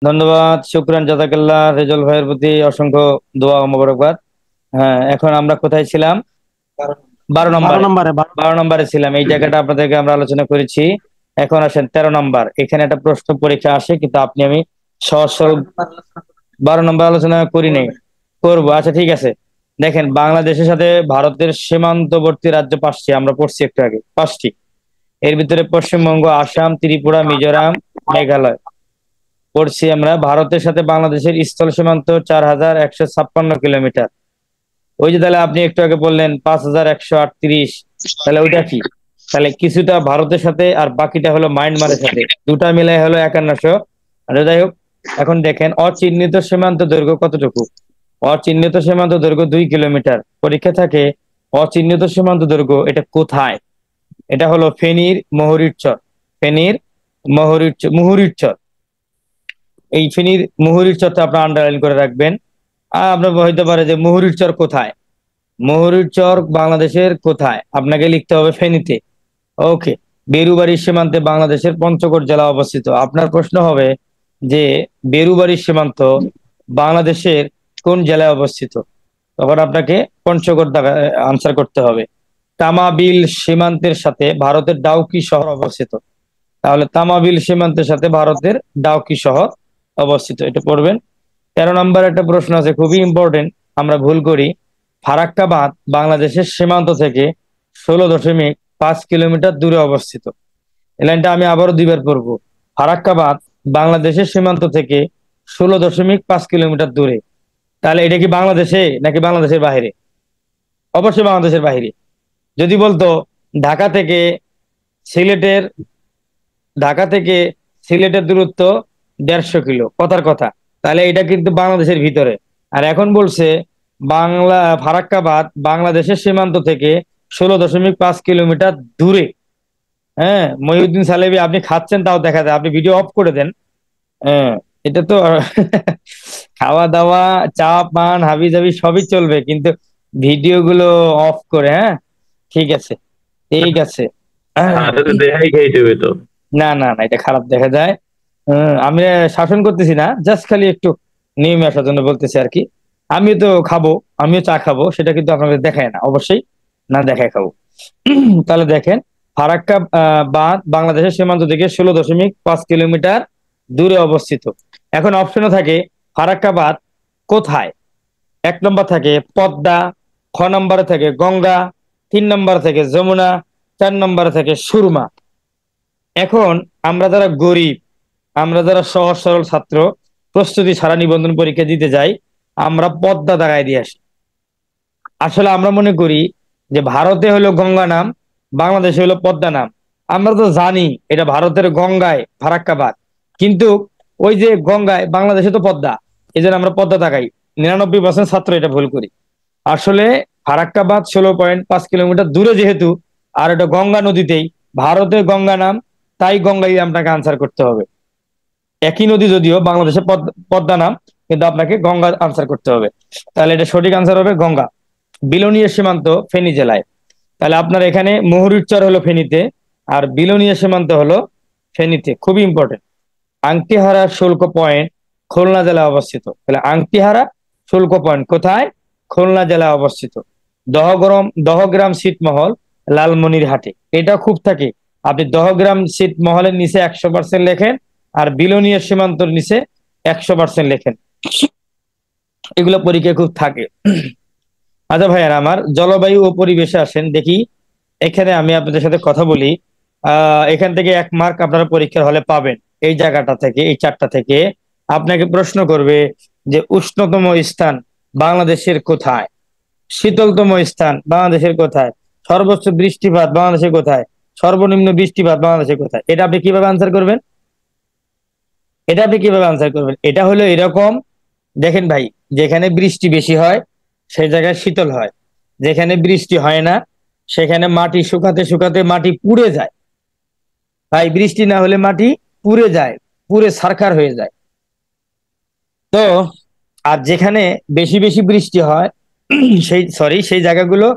ধন্যবাদ, শুকরান, জাযাকাল্লাহ। রেজল ভাইয়ের প্রতি অসংখ্য দোয়া ও মোবারকবাদ। হ্যাঁ, এখন আমরা কোথায় ছিলাম? 12 নম্বরে। 12 নম্বরে। 12 নম্বরে ছিলাম, এই জায়গাটা আপনাদেরকে আমরা আলোচনা করেছি। এখন আসেন 13 নম্বর। এখানে একটা প্রশ্ন পরীক্ষা আসে, কিন্তু আমি সহজ সরল 12 নম্বর আলোচনা করি নাই, করবো। আচ্ছা, ঠিক আছে। দেখেন, বাংলাদেশের সাথে ভারতের সীমান্তবর্তী রাজ্য পাঁচটি, আমরা পড়ছি একটু আগে, পাঁচটি। এর ভিতরে পশ্চিমবঙ্গ, আসাম, ত্রিপুরা, মিজোরাম, মেঘালয় পড়ছি আমরা। ভারতের সাথে বাংলাদেশের স্থল সীমান্ত 4156 কিলোমিটার। ওই যে তাহলে আপনি একটু আগে বললেন 5138, তাহলে ওইটা কি? তাহলে কিছুটা ভারতের সাথে আর বাকিটা হলো মায়ানমারের সাথে, দুটা মিলাই হলো 5100। আর যাই হোক, এখন দেখেন অচিহ্নিত সীমান্ত দৈর্ঘ্য কতটুকু। অচিহ্নিত সীমান্ত দৈর্ঘ্য 2 কিলোমিটার। পরীক্ষা থাকে অচিহ্নিত সীমান্ত দৈর্ঘ্য এটা কোথায়। এটা হলো ফেনীর মহুরীর চর। ফেনীর মুহুরীর চর। এই ফেনীর মুহুরীর চরটা আপনার আন্ডারলাইন করে রাখবেন। আর আপনার হইতে পারে যে মুহুরীর চর কোথায়। মুহুরীর চর বাংলাদেশের কোথায়, আপনাকে লিখতে হবে ফেনীতে। ওকে। বেরুবাড়ির সীমান্তে বাংলাদেশের পঞ্চগড় জেলা অবস্থিত। আপনার প্রশ্ন হবে যে বেরুবাড়ির সীমান্ত বাংলাদেশের কোন জেলায় অবস্থিত, তখন আপনাকে পঞ্চগড় আনসার করতে হবে। তামাবিল সীমান্তের সাথে ভারতের ডাউকি শহর অবস্থিত। তাহলে তামাবিল সীমান্তের সাথে ভারতের ডাউকি শহর অবস্থিত, এটা পড়বেন। 13 নম্বর একটা প্রশ্ন আছে, খুবই ইম্পর্টেন্ট, আমরা ভুল করি। ফারাক্কা বাঁধ বাংলাদেশের সীমান্ত থেকে 16.5 কিলোমিটার দূরে অবস্থিত। এই লাইনটা আমি আবারও দুইবার পড়বো। ফারাক্কা বাঁধ বাংলাদেশের সীমান্ত থেকে 16.5 কিলোমিটার দূরে। তাহলে এটা কি বাংলাদেশে নাকি বাংলাদেশের বাইরে? অবশ্যই বাংলাদেশের বাইরে। যদি বলতো ঢাকা থেকে সিলেটের ঢাকা থেকে সিলেটের দূরত্ব 150 কিলো, কথার কথা, তাহলে এটা কিন্তু বাংলাদেশের ভিতরে। আর এখন বলছে ফারাক্কা বাঁধ বাংলাদেশের সীমান্ত থেকে 16.5 কিলোমিটার দূরে। হ্যাঁ, মহিউদ্দিন সালেবি, আপনি খাচ্ছেন তাও দেখা যায়, আপনি ভিডিও অফ করে দেন। হ্যাঁ, এটা তো খাওয়া দাওয়া, চা পান, হাবি জাবি সবই চলবে, কিন্তু ভিডিও গুলো অফ করে। হ্যাঁ, ঠিক আছে, ঠিক আছে। তাহলে তো দেখাই খাইতে হবে তো। না না না, এটা খারাপ দেখা যায়। আমি শাসন করতেছি না, জাস্ট খালি একটু নিয়মে আসার জন্য বলতেছি আর কি। আমিও তো খাবো, আমিও চা খাবো, সেটা কিন্তু আপনাদের দেখায় না, অবশ্যই না দেখায় খাবো। তাহলে দেখেন, ফারাক্কা বাঁধ বাংলাদেশের সীমান্ত থেকে 16.5 কিলোমিটার দূরে অবস্থিত। এখন অপশনে থাকে ফারাক্কা বাঁধ কোথায়। 1 নম্বর থাকে পদ্মা, খ নম্বরে থাকে গঙ্গা, 3 নম্বরে থাকে যমুনা, 4 নম্বরে থাকে সুরমা। এখন আমরা যারা গরিব, আমরা যারা সহজ সরল ছাত্র, প্রস্তুতি ছাড়া নিবন্ধন পরীক্ষা দিতে যাই, আমরা পদ্মা দাগায় দিয়ে আসি। আসলে আমরা মনে করি যে ভারতে হলো গঙ্গা নাম, বাংলাদেশে হলো পদ্মা নাম। আমরা তো জানি এটা ভারতের গঙ্গায় ফারাক্কা বাঁধ, কিন্তু ওই যে গঙ্গায় বাংলাদেশে তো পদ্মা, এই জন্য আমরা পদ্মা দাগাই। 99% ছাত্র এটা ভুল করি। আসলে ফারাক্কা বাঁধ 16.5 কিলোমিটার দূরে যেহেতু, আর এটা গঙ্গা নদীতেই, ভারতে গঙ্গা নাম, তাই গঙ্গাই আপনাকে আনসার করতে হবে। একই নদী যদিও, বাংলাদেশে পদ্মা নাম, কিন্তু আপনাকে গঙ্গা আনসার করতে হবে। তাহলে এটা সঠিক আনসার হবে গঙ্গা। বিলোনিয়া সীমান্ত ফেনী জেলায়। তাহলে আপনার এখানে মুহুরীর চর হলো ফেনীতে, আর বিলোনিয়া সীমান্ত হলো ফেনীতে। খুবই ইম্পর্টেন্ট। আংটিহারা শুল্ক পয়েন্ট খুলনা জেলায় অবস্থিত। তাহলে আংটিহারা শুল্ক পয়েন্ট কোথায়? খুলনা জেলায় অবস্থিত। দহগ্রাম ছিটমহল লালমনিরহাটে। এটা খুব থাকে, আপনি দহগ্রাম ছিটমহলের নিচে 100% লেখেন, আর বিলোনিয়া সীমান্তর নিচে 100% লেখেন। এগুলো পরীক্ষায় খুব থাকে। আচ্ছা ভাইয়ার আমার, জলবায়ু ও পরিবেশে আসেন দেখি। এখানে আমি আপনাদের সাথে কথা বলি। এখান থেকে 1 মার্ক আপনারা পরীক্ষার হলে পাবেন। এই জায়গাটা থেকে, এই চারটা থেকে আপনাকে প্রশ্ন করবে যে উষ্ণতম স্থান বাংলাদেশের কোথায়, শীতলতম স্থান বাংলাদেশের কোথায়, সর্বোচ্চ বৃষ্টিপাত বাংলাদেশের কোথায়, সর্বনিম্ন বৃষ্টিপাত বাংলাদেশের কোথায়। এটা আপনি কিভাবে আনসার করবেন? এটা হলো এরকম। দেখেন ভাই, যেখানে বৃষ্টি বেশি হয় সেই জায়গায় শীতল হয়, যেখানে বৃষ্টি হয় না সেখানে মাটি শুকাতে শুকাতে মাটি পুড়ে যায়। ভাই, বৃষ্টি না হলে মাটি পুড়ে যায়, পুড়ে ছারখার হয়ে যায়। তো আর যেখানে বেশি বেশি বৃষ্টি হয়, সেই জায়গাগুলো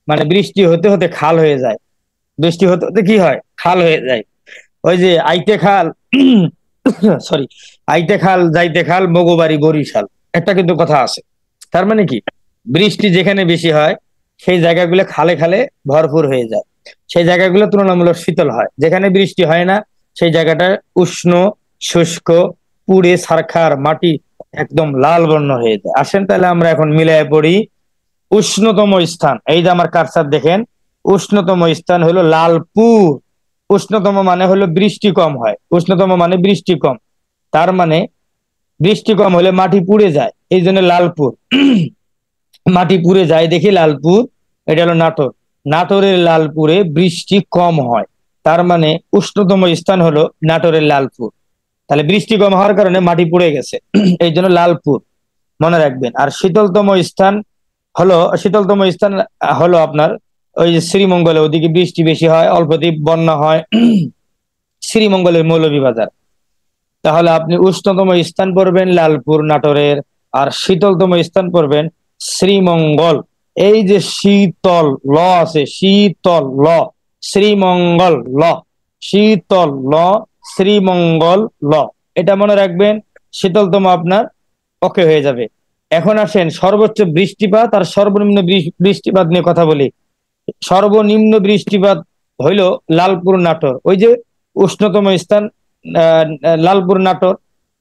মানে বৃষ্টি হতে হতে খাল হয়ে যায়। বৃষ্টি হতে হতে কি হয়? খাল হয়ে যায়। ওই যে আইতে খাল, সরি, আইতে খাল যাইতে খাল মগবাড়ি বরিশাল, একটা কিন্তু কথা আছে। তার মানে কি, বৃষ্টি যেখানে বেশি হয় সেই জায়গাগুলো খালে খালে ভরপুর হয়ে যায়, সেই জায়গাগুলো তুলনামূলক শীতল হয়। যেখানে বৃষ্টি হয় না সেই জায়গাটা উষ্ণ, শুষ্ক, পুড়ে ছারখার মাটি একদম লাল বর্ণ হয়ে যায়। আসেন তাহলে আমরা এখন মিলাই পড়ি। উষ্ণতম স্থান, এই যে আমার কারসার দেখেন, উষ্ণতম স্থান হলো লালপুর। উষ্ণতম মানে হলো বৃষ্টি কম হয়, উষ্ণতম মানে বৃষ্টি কম, তার মানে বৃষ্টি কম হলে মাটি পুড়ে যায়, এই জন্য লালপুর। মাটি পুড়ে যায় দেখি লালপুর, এটা হলো নাটোর। নাটোরের লালপুরে বৃষ্টি কম হয়, তার মানে উষ্ণতম স্থান হলো নাটোরের লালপুর। তাহলে বৃষ্টি কম হওয়ার কারণে মাটি পুড়ে গেছে, এই জন্য লালপুর মনে রাখবেন। আর শীতলতম স্থান হলো আপনার ওই যে শ্রীমঙ্গলে, ওদিকে বৃষ্টি বেশি হয়, অল্পতেই বন্যা হয়। শ্রীমঙ্গলের মৌলভীবাজার। তাহলে আপনি উষ্ণতম স্থান পড়বেন লালপুর নাটোরের, আর শীতলতম স্থান পড়বেন শ্রীমঙ্গল। এই যে শীতল ল আছে, শীতল ল, শ্রীমঙ্গল ল, শীতল ল, শ্রীমঙ্গল ল, এটা মনে রাখবেন। শীতলতম আপনার ওকে হয়ে যাবে। এখন আসেন সর্বোচ্চ বৃষ্টিপাত আর সর্বনিম্ন বৃষ্টিপাত নিয়ে কথা বলি। সর্বনিম্ন বৃষ্টিপাত হইল লালপুর নাটোর, ওই যে উষ্ণতম স্থান লালপুর নাটোর,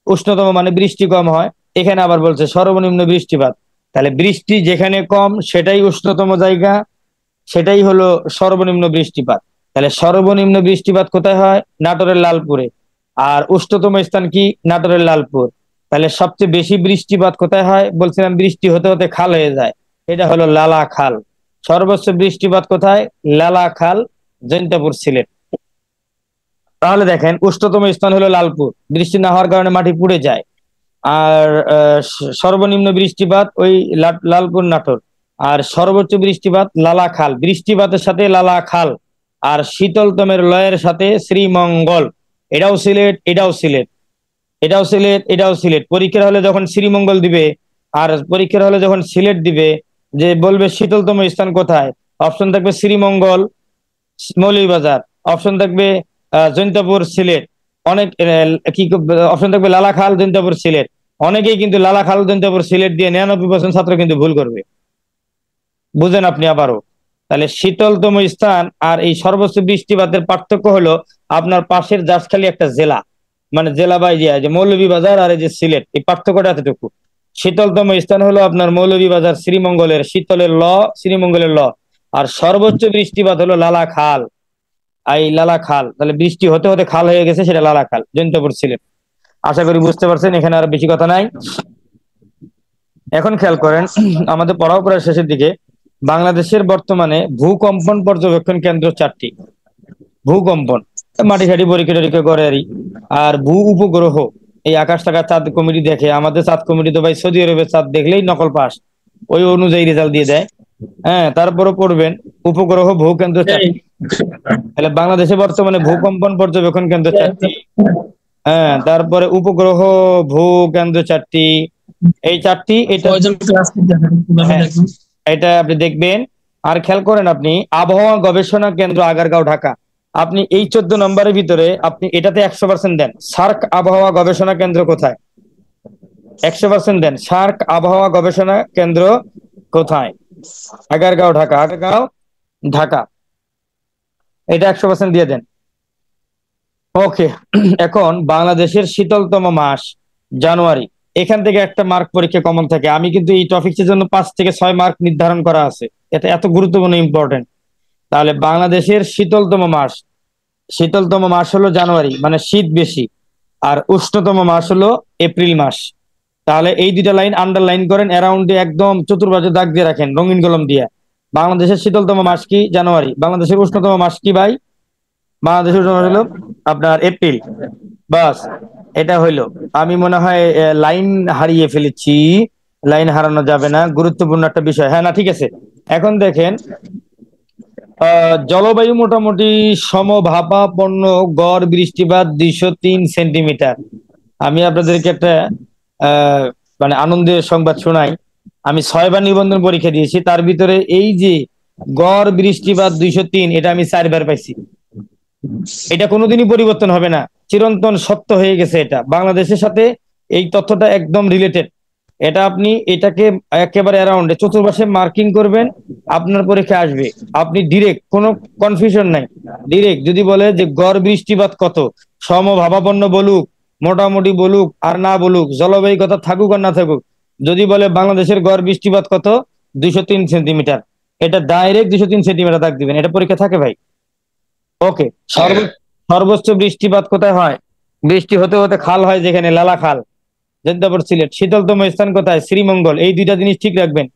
উষ্ণতম মানে বৃষ্টি কম হয়। এখানে আবার বলছে সর্বনিম্ন বৃষ্টিপাত, তাহলে বৃষ্টি যেখানে কম সেটাই উষ্ণতম জায়গা, সেটাই হলো সর্বনিম্ন বৃষ্টিপাত। তাহলে সর্বনিম্ন বৃষ্টিপাত কোথায় হয়? নাটোরের লালপুরে। আর উষ্ণতম স্থান কি? নাটোরের লালপুর। তাহলে সবচেয়ে বেশি বৃষ্টিপাত কোথায় হয়? বলছিলাম বৃষ্টি হতে হতে খাল হয়ে যায়, এটা হলো লালা খাল। সর্বোচ্চ বৃষ্টিপাত কোথায়? লালা খাল, জৈন্তাপুর, সিলেট। তাহলে দেখেন উষ্ণতম স্থান হলো লালপুর, বৃষ্টি না হওয়ার কারণে মাটি পুড়ে যায়। আর সর্বনিম্ন বৃষ্টিপাত ওই লালপুর নাটোর। আর সর্বোচ্চ বৃষ্টিপাত লালা খাল, বৃষ্টিপাতের সাথে লালা খাল। আর শীতলতমের লয়ের সাথে শ্রীমঙ্গল, এটাও সিলেট, এটাও সিলেট, এটাও সিলেট, এটাও সিলেট। পরীক্ষার হলে যখন শ্রীমঙ্গল দিবে আর পরীক্ষার হলে যখন সিলেট দিবে, যে বলবে শীতলতম স্থান কোথায়, অপশন থাকবে শ্রীমঙ্গল, মৌলভীবাজার, অপশন থাকবে জৈন্তাপুর, সিলেট। অনেক কি অপশন থাকবে লালাখাল, জৈন্তাপুর, সিলেট। অনেকেই কিন্তু লালাখাল, জৈন্তাপুর, সিলেট দিয়ে 99% ছাত্র কিন্তু ভুল করবে। বুঝেন আপনি আবারও। তাহলে শীতলতম স্থান আর এই সর্বোচ্চ বৃষ্টিপাতের পার্থক্য হলো আপনার পাশের জাসখালি একটা জেলা, মানে জেলা বাই যে মৌলভীবাজার আর এই যে সিলেট, এই পার্থক্যটা এতটুকু। শীতলতম স্থান হলো আপনার মৌলভীবাজার, শ্রীমঙ্গলের, শীতলের ল, শ্রীমঙ্গলের ল। আর সর্বোচ্চ বৃষ্টিপাত হলো লালাখাল, এই লালাখাল। তাহলে বৃষ্টি হতে হতে খাল হয়ে গেছে, সেটা লালাখাল, জৈন্তাপুর, সিলেট। আশা করি বুঝতে পারছেন, এখানে আর বেশি কথা নাই। এখন খেয়াল করেন, আমাদের পড়াও প্রায় শেষের দিকে। বাংলাদেশের বর্তমানে ভূকম্পন পর্যবেক্ষণ কেন্দ্র 4টি। ভূকম্পন, মাটি ঘাটি পরীক্ষা টরীক্ষা করে আরই। আর ভূ উপগ্রহ, এই আকাশ টাকা চাঁদ কমিটি দেখে। আমাদের চাঁদ কমিটি তো ভাই সৌদি আরবের চাঁদ দেখলেই নকল পাস, ওই অনুযায়ী রেজাল্ট দিয়ে দেয়। হ্যাঁ, তারপরে পড়বেন উপগ্রহ ভূ কেন্দ্র 4টি। তাহলে বাংলাদেশে বর্তমানে ভূকম্পন পর্যবেক্ষণ কেন্দ্র 4টি। হ্যাঁ, তারপরে উপগ্রহ ভূ কেন্দ্র 4টি, এই 4টি। এটা হ্যাঁ, এটা আপনি দেখবেন। আর খেয়াল করেন আপনি আবহাওয়া গবেষণা কেন্দ্র আগারগাঁও, ঢাকা। আপনি এই 14 নম্বরের ভিতরে আপনি এটাতে 100% দেন। সার্ক আবহাওয়া গবেষণা কেন্দ্র কোথায়? 100% দেন। সার্ক আবহাওয়া গবেষণা কেন্দ্র কোথায়? আগারগাঁও, ঢাকা। আগারগাঁও, ঢাকা, এটা 100% দিয়ে দেন। ওকে। এখন বাংলাদেশের শীতলতম মাস জানুয়ারি। এখান থেকে একটা মার্ক পরীক্ষা কমন থাকে। আমি কিন্তু এই টপিকের জন্য 5 থেকে 6 মার্ক নির্ধারণ করা আছে, এটা এত গুরুত্বপূর্ণ, ইম্পর্টেন্ট। তাহলে বাংলাদেশের শীতলতম মাস হলো জানুয়ারি, মানে শীত বেশি। আর উষ্ণতম মাস হলো এপ্রিল মাস। তাহলে এই দুইটা লাইন আন্ডারলাইন করেন, অ্যারাউন্ডে একদম চতুর্পাশে দাগ দিয়ে রাখেন রঙিন কলম দিয়ে। বাংলাদেশের শীতলতম মাস কি? জানুয়ারি। বাংলাদেশের উষ্ণতম মাস কি ভাই? বাংলাদেশের উষ্ণতম হলো আপনার এপ্রিল। বাস, এটা হইলো। আমি মনে হয় লাইন হারিয়ে ফেলেছি। লাইন হারানো যাবে না, গুরুত্বপূর্ণ একটা বিষয়। হ্যাঁ, না ঠিক আছে। এখন দেখেন, জলবায়ু মোটামুটি সমভাবাপন্ন, গড় বৃষ্টিপাত 203 সেন্টিমিটার। আমি আপনাদেরকে একটা মানে আনন্দের সংবাদ শোনাই। আমি 6বার নিবন্ধন পরীক্ষা দিয়েছি, তার ভিতরে এই যে গড় বৃষ্টিপাত 203, এটা আমি 4বার পাইছি। এটা কোনোদিনই পরিবর্তন হবে না, চিরন্তন সত্য হয়ে গেছে। এটা বাংলাদেশের সাথে এই তথ্যটা একদম রিলেটেড। এটা আপনি এটাকে একেবারে অ্যারাউন্ডে চতুর্পাশে মার্কিং করবেন, আপনার পরীক্ষা আসবে। আপনি ডিরেক্ট, কোনো কনফিউশন নাই, ডিরেক্ট যদি বলে যে গড় বৃষ্টিপাত কত, সমভাবাপন্ন বলুক, মোটামুটি বলুক আর না বলুক, জলবায়ু কথা থাকুক আর না থাকুক, যদি বলে বাংলাদেশের গড় বৃষ্টিপাত কত, 203 সেন্টিমিটার, এটা ডাইরেক্ট 203 সেন্টিমিটার দাগ দিবেন। এটা পরীক্ষা থাকে ভাই। ওকে। সর্বোচ্চ বৃষ্টিপাত কোথায় হয়? বৃষ্টি হতে হতে খাল হয় যেখানে, লালা খাল, জেদ্দাপুর সিলেট। শীতলতম স্থান কোথায়? শ্রীমঙ্গল। এই দুইটা জিনিস ঠিক রাখবেন।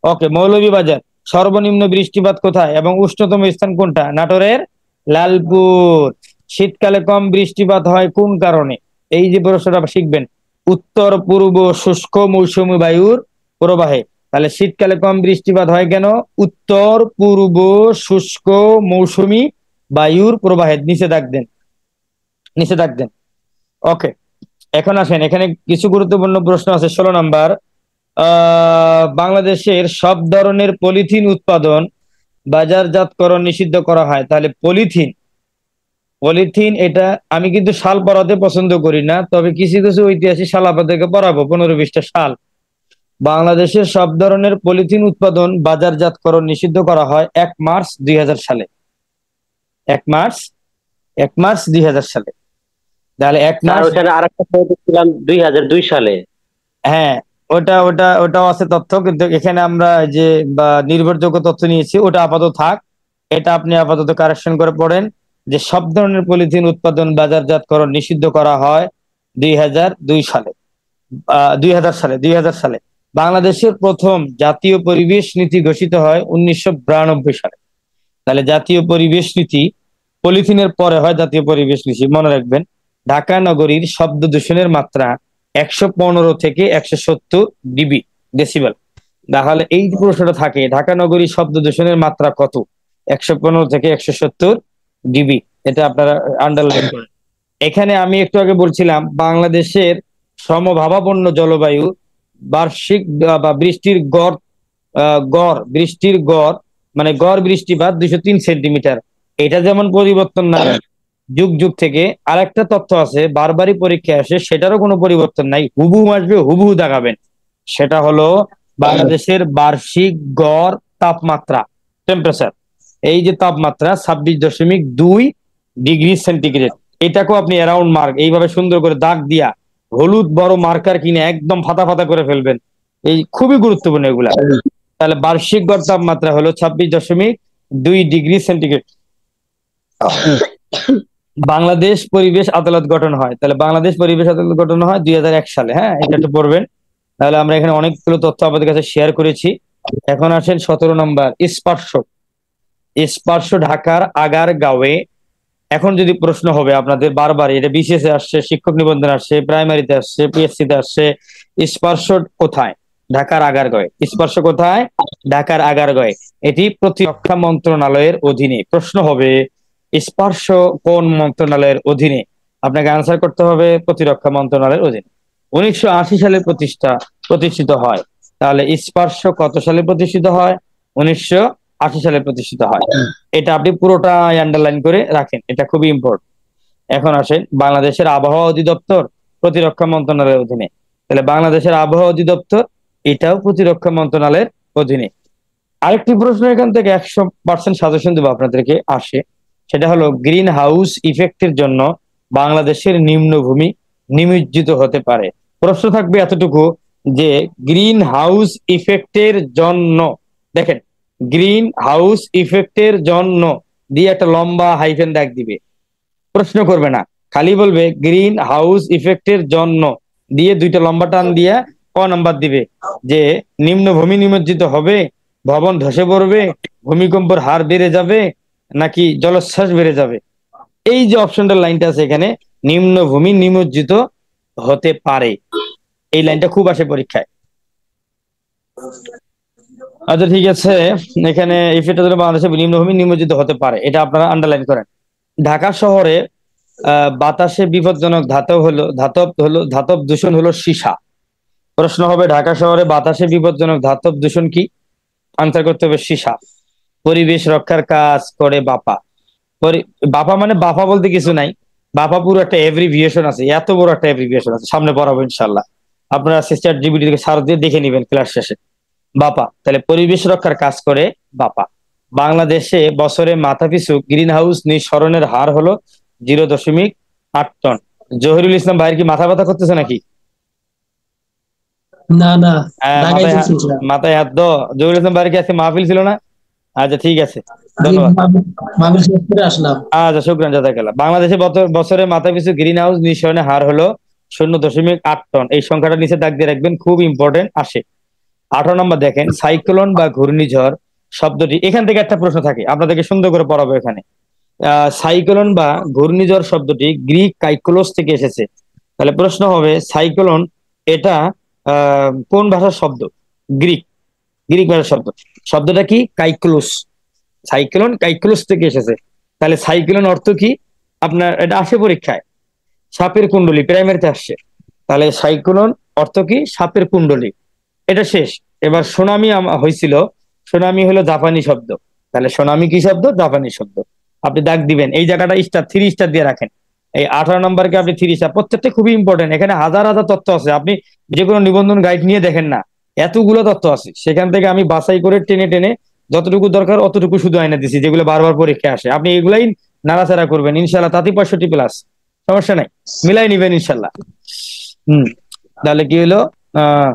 ওকে। মৌলভীবাজার। সর্বনিম্ন বৃষ্টিপাত কোথায় এবং উষ্ণতম স্থান কোনটা? নাটোরের লালপুর। শীতকালে কম বৃষ্টিপাত হয় কোন কারণে? এই যে প্রশ্নটা শিখবেন, উত্তর পূর্ব শুষ্ক মৌসুমী বায়ুর প্রবাহে। তাহলে শীতকালে কম বৃষ্টিপাত হয় কেন? উত্তর পূর্ব শুষ্ক মৌসুমী বায়ুর প্রবাহে। নিচে দাগ দেন, নিচে দাগ দেন। ওকে। এখন আসেন, এখানে কিছু গুরুত্বপূর্ণ প্রশ্ন আছে। 16 নম্বর, বাংলাদেশের সব ধরনের পলিথিন উৎপাদন বাজারজাতকরণ নিষিদ্ধ করা হয়। তাহলে পলিথিন, পলিথিন এটা আমি কিন্তু সাল পড়াতে পছন্দ করি না, তবে কিছু কিছু ঐতিহাসিক সাল আপনাদেরকে পড়াবো, 15-20টা সাল। বাংলাদেশের সব ধরনের পলিথিন উৎপাদন বাজারজাতকরণ নিষিদ্ধ করা হয় 1 মার্চ 2000 সালে। 1 মার্চ, 1 মার্চ 2000 সালে। তাহলে এক স্যার মাস ওখানে আরেকটা দেখছিলাম 2002 সালে। হ্যাঁ, ওটাও আছে তথ্য, কিন্তু এখানে আমরা যে বা নির্ভরযোগ্য তথ্য নিয়েছি, ওটা আপাতত থাক। এটা আপনি আপাতত কারেকশন করে পড়েন যে সব ধরনের পলিথিন উৎপাদন বাজারজাতকরণ নিষিদ্ধ করা হয় 2002 সালে। 2000 সালে। বাংলাদেশের প্রথম জাতীয় পরিবেশ নীতি ঘোষিত হয় 1992 সালে। তাহলে জাতীয় পরিবেশ নীতি, পলিথিনের পরে হয় জাতীয় পরিবেশ নীতি, মনে রাখবেন। ঢাকা নগরীর শব্দ দূষণের মাত্রা 115 থেকে 170 ডিবি ডেসিবেল। তাহলে এই প্রশ্নটা থাকে, ঢাকা নগরী শব্দ দূষণের মাত্রা কত? 115 থেকে 170 ডিবি। এটা আপনারা আন্ডারলাইন করেন। এখানে আমি একটু আগে বলছিলাম বাংলাদেশের সমভাবাপন্ন জলবায়ু, বার্ষিক বা বৃষ্টির গড়, বৃষ্টির গড় মানে গড় বৃষ্টিপাত 203 সেন্টিমিটার। এটা যেমন পরিবর্তন না যুগ যুগ থেকে। আরেকটা তথ্য আছে, বারবারই পরীক্ষা আসে, সেটারও কোনো পরিবর্তন নাই, হুবহু আসবে, হুবহু দেখাবেন। সেটা হলো বাংলাদেশের বার্ষিক গড় তাপমাত্রা, টেম্পারেচার। এই যে তাপমাত্রা 26.2 ডিগ্রি সেন্টিগ্রেড। এটাকেও আপনি অ্যারাউন্ড মার্ক এইভাবে সুন্দর করে দাগ দিয়া হলুদ বড় মার্কার কিনে একদম ফাতা ফাতা করে ফেলবেন। এই খুবই গুরুত্বপূর্ণ এগুলা। তাহলে বার্ষিক গড় তাপমাত্রা হলো 26.2 ডিগ্রি সেন্টিগ্রেড। বাংলাদেশ পরিবেশ আদালত গঠন হয়। তাহলে বাংলাদেশ পরিবেশ আদালত গঠন হয় 2001 সালে। হ্যাঁ, এটা একটু পড়বেন। তাহলে আমরা এখানে অনেকগুলো তথ্য আপনাদের কাছে শেয়ার করেছি। এখন আসেন 17 নম্বর, স্পর্শ। স্পর্শ ঢাকার আগারগাঁওয়ে। এখন যদি প্রশ্ন হবে আপনাদের বারবার, এটা বিসিএস এ আসছে, শিক্ষক নিবন্ধন আসছে, প্রাইমারিতে আসছে, পিএসসি তে আসছে, স্পর্শ কোথায়? ঢাকার আগারগাঁওয়ে। স্পর্শ কোথায়? ঢাকার আগারগাঁওয়ে। এটি প্রতিরক্ষা মন্ত্রণালয়ের অধীনে। প্রশ্ন হবে স্পর্শ কোন মন্ত্রণালয়ের অধীনে? আপনাকে আনসার করতে হবে প্রতিরক্ষা মন্ত্রণালয়ের অধীনে। 1980 সালে প্রতিষ্ঠিত হয়। তাহলে স্পর্শ কত সালে প্রতিষ্ঠিত হয়? 1980 সালে প্রতিষ্ঠিত হয়। এটা আপনি পুরোটা আন্ডারলাইন করে রাখেন, এটা খুবই ইম্পর্টেন্ট। এখন আসেন, বাংলাদেশের আবহাওয়া অধিদপ্তর প্রতিরক্ষা মন্ত্রণালয়ের অধীনে। তাহলে বাংলাদেশের আবহাওয়া অধিদপ্তর এটাও প্রতিরক্ষা মন্ত্রণালয়ের অধীনে। আরেকটি প্রশ্ন এখান থেকে 100% সাজেশন দেবো আপনাদেরকে আসে, সেটা হলো গ্রিন হাউস ইফেক্টের জন্য বাংলাদেশের নিম্নভূমি নিমজ্জিত হতে পারে। প্রশ্ন থাকবে এতটুকু যে গ্রিন হাউস ইফেক্টের জন্য, দেখেন, গ্রিন হাউস ইফেক্টের জন্য দিয়ে একটা লম্বা হাইফেন দাগ দিবে, প্রশ্ন করবে না, খালি বলবে গ্রিন হাউস ইফেক্টের জন্য দিয়ে দুইটা লম্বা টান দিয়ে ক নাম্বার দিবে যে নিম্নভূমি নিমজ্জিত হবে, ভবন ধসে পড়বে, ভূমিকম্পের হার বেড়ে যাবে, নাকি জলোচ্ছ্বাস বেড়ে যাবে। এই যে অপশনটার লাইনটা আছে এখানে, নিম্নভূমি নিমজ্জিত হতে পারে, এই লাইনটা খুব আসে পরীক্ষায়। আচ্ছা ঠিক আছে, এখানে ইফেক্ট বাংলাদেশে নিম্নভূমি নিমজ্জিত হতে পারে, এটা আপনারা আন্ডারলাইন করেন। ঢাকা শহরে বাতাসে বিপজ্জনক ধাতব দূষণ হলো সীসা। প্রশ্ন হবে ঢাকা শহরে বাতাসে বিপজ্জনক ধাতব দূষণ কি? আনসার করতে হবে সীসা। পরিবেশ রক্ষার কাজ করে বাপা। বাফা মানে বাফা বলতে কিছু নাই, বাফা পুরো একটা এভরিভিয়েশন আছে, এত বড় একটা এভরিভিয়েশন আছে, সামনে পড়াবো ইনশাল্লাহ। আপনারা সিস্টার জিবিটি থেকে সার্চ দিয়ে দেখে নেবেন ক্লাস শেষে। বাপা তাহলে পরিবেশ রক্ষার কাজ করে বাপা। বাংলাদেশে বছরে মাথাপিছু গ্রিন হাউস নিঃসরণের হার হলো 0.8 টন। জহিরুল ইসলাম ভাইয়ের কি মাথা ব্যথা করতেছে নাকি? না না, হ্যাঁ, ঢাকায় মাথায় ছিলাম। মাথায় হাত দো। জহিরুল ইসলাম ভাইয়ের কি আজকে মাহফিল ছিল না? আচ্ছা ঠিক আছে, আমি ধন্যবাদ। মাহফিল শেষ করে আসলাম। আচ্ছা শুক্রান, জাযাকাল্লাহ। বাংলাদেশে বছরে মাথাপিছু গ্রিন হাউস নিঃসরণের হার হলো 0.8 টন। এই সংখ্যাটা নিচে দাগ দিয়ে রাখবেন, খুব ইম্পর্টেন্ট আসে। 18 নম্বর দেখেন, সাইক্লোন বা ঘূর্ণিঝড় শব্দটি, এখান থেকে একটা প্রশ্ন থাকে, আপনাদেরকে সুন্দর করে পড়াবো এখানে। সাইক্লোন বা ঘূর্ণিঝড় শব্দটি গ্রিক কাইক্লোস থেকে এসেছে। তাহলে প্রশ্ন হবে সাইক্লোন এটা কোন ভাষার শব্দ? গ্রিক, গ্রিক ভাষার শব্দ। শব্দটা কি? কাইক্লোস। সাইক্লোন কাইক্লোস থেকে এসেছে। তাহলে সাইক্লোন অর্থ কি? আপনার এটা আসে পরীক্ষায়, সাপের কুণ্ডলী, প্রাইমারিতে আসছে। তাহলে সাইক্লোন অর্থ কি? সাপের কুণ্ডলী। এটা শেষ। এবার সুনামি হয়েছিল, সুনামি হলো জাপানি শব্দ। তাহলে সুনামি কি শব্দ? জাপানি শব্দ। আপনি দাগ দিবেন, এই জায়গাটা স্টার, 3 স্টার দিয়ে রাখেন। এই 18 নম্বরকে আপনি 3 স্টার, প্রত্যেকটা খুবই ইম্পর্টেন্ট। এখানে হাজার হাজার তথ্য আছে, আপনি যে কোনো নিবন্ধন গাইড নিয়ে দেখেন না, এতগুলো তথ্য আছে, সেখান থেকে আমি বাছাই করে টেনে টেনে যতটুকু দরকার অতটুকু শুধু আইনা দিছি, যেগুলো বারবার পরীক্ষা আসে। আপনি এগুলাই নাড়াচাড়া করবেন ইনশাল্লাহ, তাতে 65+, সমস্যা নাই, মিলাই নিবেন ইনশাল্লাহ। তাহলে কি হলো? আহ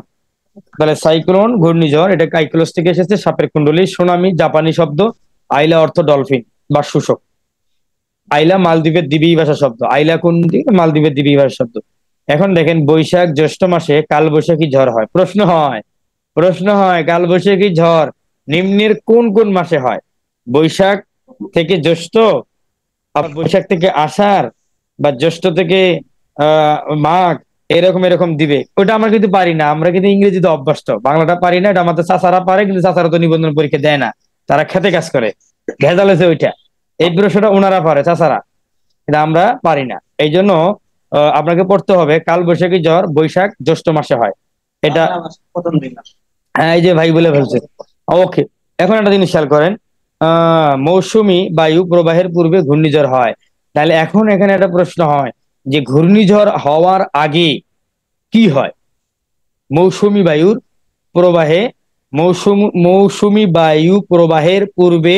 তাহলে সাইক্লোন ঘূর্ণিঝড় এটা কাইক্লোস থেকে এসেছে, সাপের কুণ্ডলী। সুনামি জাপানি শব্দ। আইলা অর্থ ডলফিন বা শোষক। আইলা মালদ্বীপের দ্বীপী ভাষা শব্দ। আইলা কোন দিকে? মালদ্বীপের দ্বীপী ভাষা শব্দ। এখন দেখেন, বৈশাখ জ্যৈষ্ঠ মাসে কাল বৈশাখী ঝড় হয়। প্রশ্ন হয় কালবৈশাখী ঝড় নিম্নের কোন কোন মাসে হয়? বৈশাখ থেকে জ্যৈষ্ঠ, আবার বৈশাখ থেকে আষাঢ়, বা জ্যৈষ্ঠ থেকে মাঘ, এরকম এরকম দিবে। ওটা আমরা কিন্তু পারি না, আমরা কিন্তু ইংরেজিতে অভ্যস্ত, বাংলাটা পারি না। এটা আমাদের চাচারা পারে, কিন্তু চাচারা তো নিবন্ধন পরীক্ষা দেয় না, তারা খেতে কাজ করে, ভেজাল হয়েছে ওইটা। এই প্রশ্নটা ওনারা পারে, চাচারা, কিন্তু আমরা পারি না। এই জন্য আপনাকে পড়তে হবে কাল বৈশাখী ঝড় বৈশাখ জ্যৈষ্ঠ মাসে হয়। এটা হ্যাঁ, এই যে ভাই বলে ফেলছে। ওকে, এখন একটা জিনিস খেয়াল করেন, মৌসুমী বায়ু প্রবাহের পূর্বে ঘূর্ণিঝড় হয়। তাহলে এখন এখানে একটা প্রশ্ন হয় যে ঘূর্ণিঝড় হওয়ার আগে কি হয়? মৌসুমী বায়ুর প্রবাহে, মৌসুমী বায়ু প্রবাহের পূর্বে